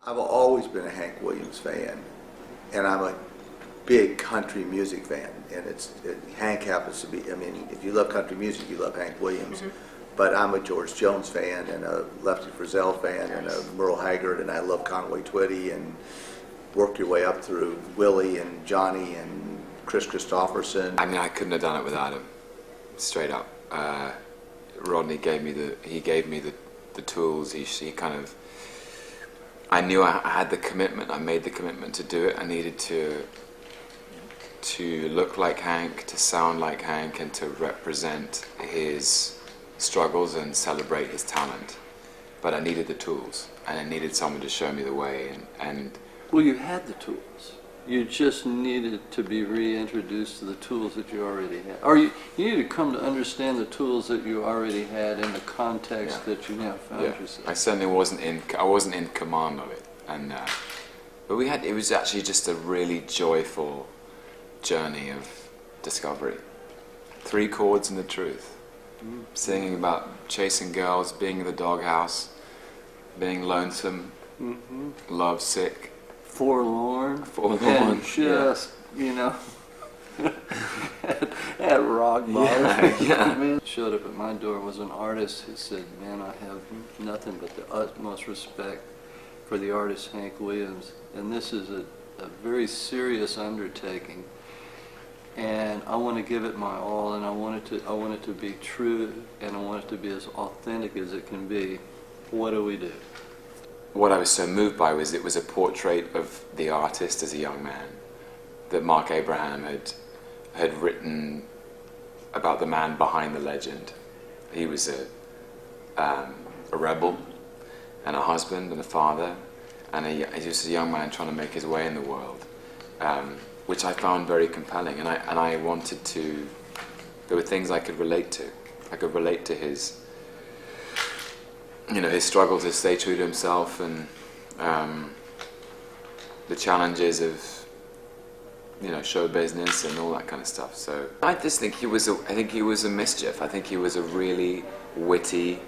I've always been a Hank Williams fan, and I'm a big country music fan. And Hank happens to be, I mean, if you love country music, you love Hank Williams. Mm-hmm. But I'm a George Jones fan, and a Lefty Frizzell fan, and a Merle Haggard, and I love Conway Twitty, and work your way up through Willie and Johnny and Chris Christopherson. I mean, I couldn't have done it without him, straight up. Rodney gave me the tools. He kind of, I knew I had the commitment. I made the commitment to do it. I needed to look like Hank, to sound like Hank, and to represent his struggles and celebrate his talent. But I needed the tools, and I needed someone to show me the way. And well, you had the tools. You just needed to be reintroduced to the tools that you already had. Or you needed to come to understand the tools that you already had in the context that you now found yourself. I certainly wasn't in command of it. And but it was actually just a really joyful journey of discovery. 3 chords and the truth. Mm-hmm. Singing about chasing girls, being in the doghouse, being lonesome, lovesick, forlorn, and just at rock bottom. Yeah. Man showed up at my door, was an artist who said, "Man, I have nothing but the utmost respect for the artist Hank Williams, and this is a very serious undertaking, and I want to give it my all, and I want it to be true, and I want it to be as authentic as it can be. What do we do?" What I was so moved by was it was a portrait of the artist as a young man that Mark Abraham had written about the man behind the legend. He was a rebel and a husband and a father, and he was a young man trying to make his way in the world, which I found very compelling. And I wanted to. There were things I could relate to. I could relate to his struggle to stay true to himself, and the challenges of show business and all that kind of stuff. So I just think he was a mischief. I think he was a really witty,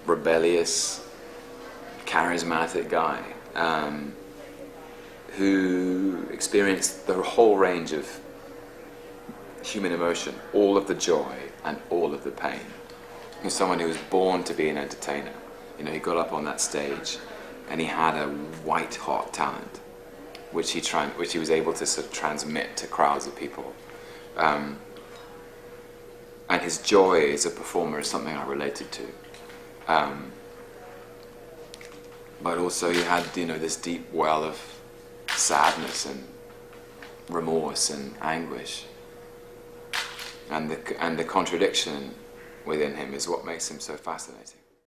rebellious, charismatic guy who experienced the whole range of human emotion, all of the joy and all of the pain. He was someone who was born to be an entertainer. He got up on that stage, and he had a white-hot talent, which he was able to sort of transmit to crowds of people. And his joy as a performer is something I related to. But also he had, this deep well of sadness and remorse and anguish. And the contradiction within him is what makes him so fascinating.